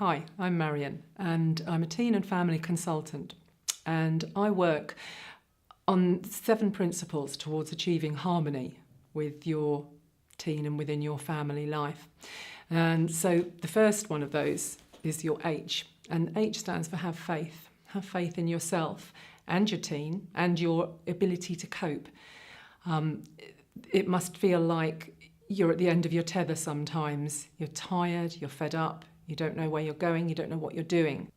Hi, I'm Marion and I'm a teen and family consultant, and I work on 7 principles towards achieving harmony with your teen and within your family life. And so the first one of those is your H, and H stands for have faith. Have faith in yourself and your teen and your ability to cope. It must feel like you're at the end of your tether sometimes. You're tired, you're fed up, you don't know where you're going, you don't know what you're doing.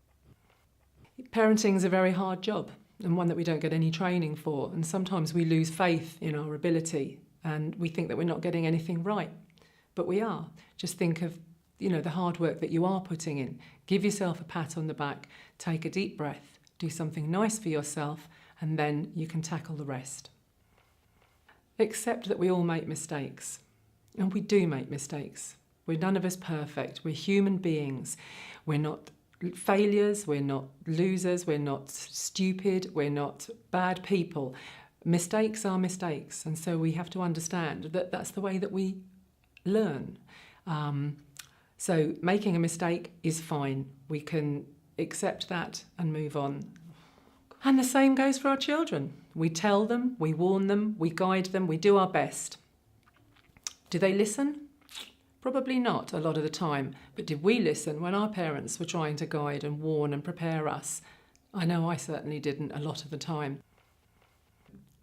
Parenting is a very hard job and one that we don't get any training for, and sometimes we lose faith in our ability and we think that we're not getting anything right, but we are. Just think of the hard work that you are putting in. Give yourself a pat on the back, take a deep breath, do something nice for yourself, and then you can tackle the rest. Accept that we all make mistakes. And we do make mistakes. We're none of us perfect. We're human beings. We're not failures. We're not losers. We're not stupid. We're not bad people. Mistakes are mistakes. And so we have to understand that that's the way that we learn. So making a mistake is fine. We can accept that and move on. And the same goes for our children. We tell them, we warn them, we guide them, we do our best. Do they listen? Probably not a lot of the time, but did we listen when our parents were trying to guide and warn and prepare us? I know I certainly didn't a lot of the time.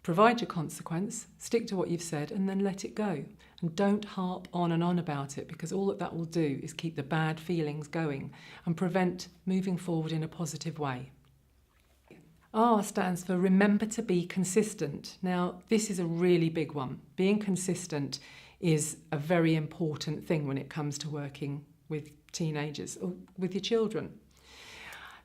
Provide your consequence, stick to what you've said, and then let it go. And don't harp on and on about it, because all that will do is keep the bad feelings going and prevent moving forward in a positive way. R stands for remember to be consistent. Now, this is a really big one. Being consistent is a very important thing when it comes to working with teenagers or with your children.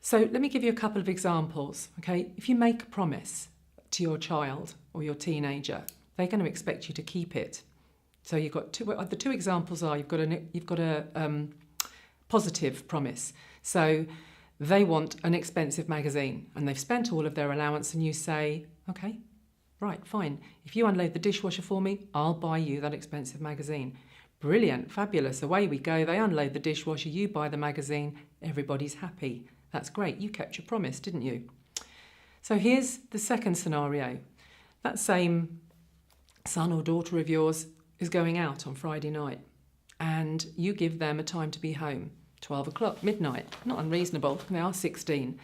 So let me give you a couple of examples, okay? If you make a promise to your child or your teenager, they're going to expect you to keep it. So you've got the two examples are you've got a positive promise. So they want an expensive magazine and they've spent all of their allowance, and you say, okay, right, fine. If you unload the dishwasher for me, I'll buy you that expensive magazine. Brilliant, fabulous, away we go. They unload the dishwasher, you buy the magazine, everybody's happy. That's great, you kept your promise, didn't you? So here's the second scenario. That same son or daughter of yours is going out on Friday night and you give them a time to be home, 12 o'clock, midnight, not unreasonable, they are 16.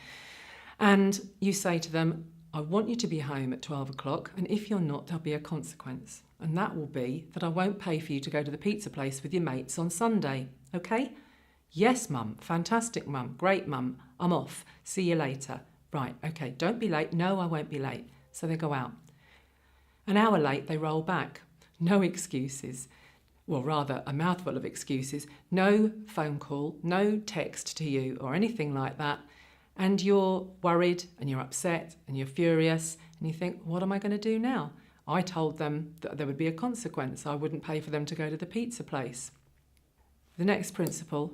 And you say to them, I want you to be home at 12 o'clock, and if you're not, there'll be a consequence. And that will be that I won't pay for you to go to the pizza place with your mates on Sunday, okay? Yes, Mum, fantastic, Mum, great, Mum, I'm off, see you later. Right, okay, don't be late. No, I won't be late. So they go out. An hour late, they roll back. No excuses. Well, rather, a mouthful of excuses. No phone call, no text to you or anything like that. And you're worried and you're upset and you're furious and you think, what am I going to do now? I told them that there would be a consequence. I wouldn't pay for them to go to the pizza place. The next principle,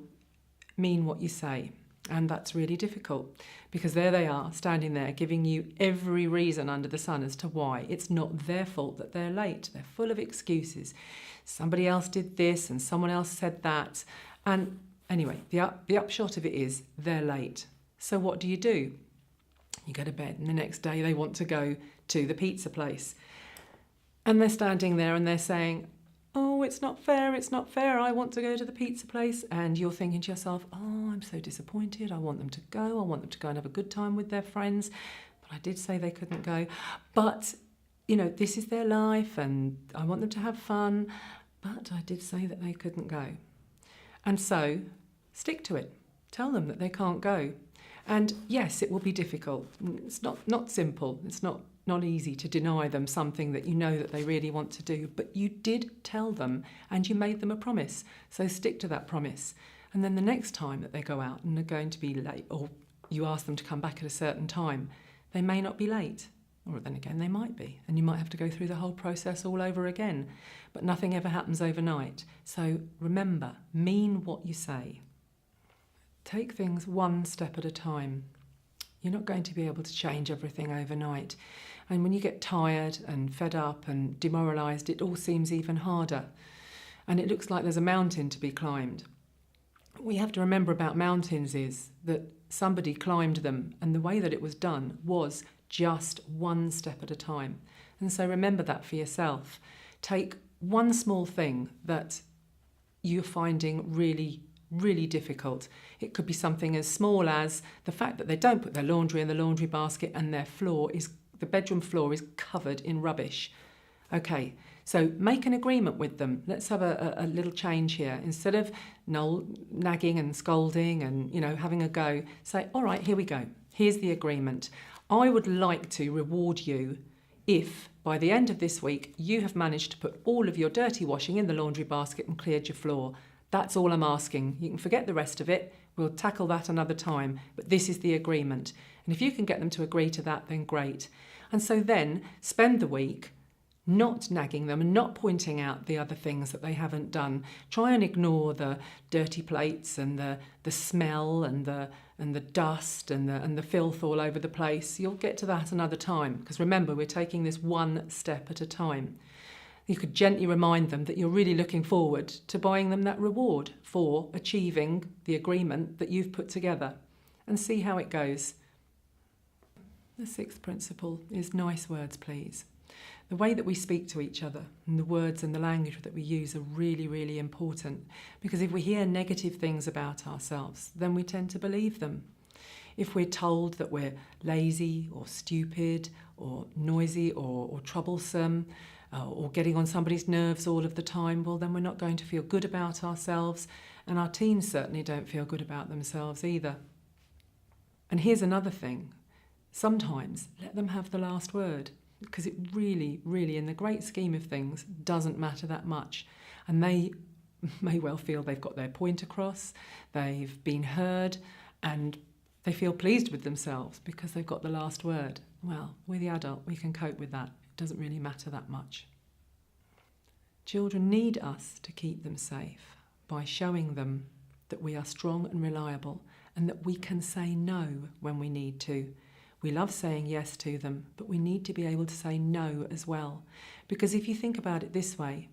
mean what you say. And that's really difficult because there they are standing there giving you every reason under the sun as to why. It's not their fault that they're late. They're full of excuses. Somebody else did this and someone else said that. And anyway, the upshot of it is they're late. So what do? You go to bed and the next day they want to go to the pizza place. And they're standing there and they're saying, oh, it's not fair, I want to go to the pizza place. And you're thinking to yourself, oh, I'm so disappointed, I want them to go and have a good time with their friends, but I did say they couldn't go. But, this is their life and I want them to have fun, but I did say that they couldn't go. And so, stick to it. Tell them that they can't go. And yes, it will be difficult. It's not simple. It's not easy to deny them something that you know that they really want to do, but you did tell them and you made them a promise. So stick to that promise. And then the next time that they go out and are going to be late, or you ask them to come back at a certain time, they may not be late. Or then again, they might be. And you might have to go through the whole process all over again. But nothing ever happens overnight. So remember, mean what you say. Take things one step at a time. You're not going to be able to change everything overnight. And when you get tired and fed up and demoralised, it all seems even harder. And it looks like there's a mountain to be climbed. we have to remember about mountains is that somebody climbed them, and the way that it was done was just one step at a time. And so remember that for yourself. Take one small thing that you're finding really, really difficult. It could be something as small as the fact that they don't put their laundry in the laundry basket and the bedroom floor is covered in rubbish. Okay, so make an agreement with them. Let's have a little change here. Instead of nagging and scolding and, having a go, say, all right, here we go. Here's the agreement. I would like to reward you if by the end of this week you have managed to put all of your dirty washing in the laundry basket and cleared your floor. That's all I'm asking. You can forget the rest of it. We'll tackle that another time. But this is the agreement. And if you can get them to agree to that, then great. And so then spend the week not nagging them and not pointing out the other things that they haven't done. Try and ignore the dirty plates and the smell and the dust and the filth all over the place. You'll get to that another time, because remember, we're taking this one step at a time. You could gently remind them that you're really looking forward to buying them that reward for achieving the agreement that you've put together, and see how it goes. The sixth principle is nice words, please. The way that we speak to each other and the words and the language that we use are really, really important, because if we hear negative things about ourselves, then we tend to believe them. If we're told that we're lazy or stupid or noisy or troublesome or getting on somebody's nerves all of the time, well, then we're not going to feel good about ourselves, and our teens certainly don't feel good about themselves either. And here's another thing. Sometimes let them have the last word, because it really, really, in the great scheme of things, doesn't matter that much. And they may well feel they've got their point across, they've been heard, and they feel pleased with themselves because they've got the last word. Well, we're the adult, we can cope with that. It doesn't really matter that much. Children need us to keep them safe by showing them that we are strong and reliable and that we can say no when we need to. We love saying yes to them, but we need to be able to say no as well. Because if you think about it this way,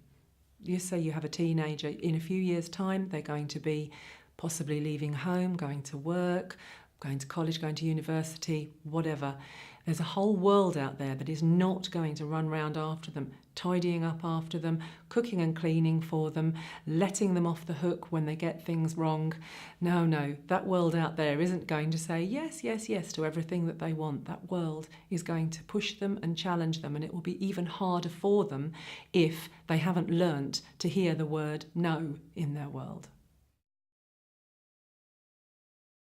you say you have a teenager, in a few years' time, they're going to be possibly leaving home, going to work, going to college, going to university, whatever. There's a whole world out there that is not going to run round after them, tidying up after them, cooking and cleaning for them, letting them off the hook when they get things wrong. No, that world out there isn't going to say yes, yes, yes to everything that they want. That world is going to push them and challenge them, and it will be even harder for them if they haven't learnt to hear the word no in their world.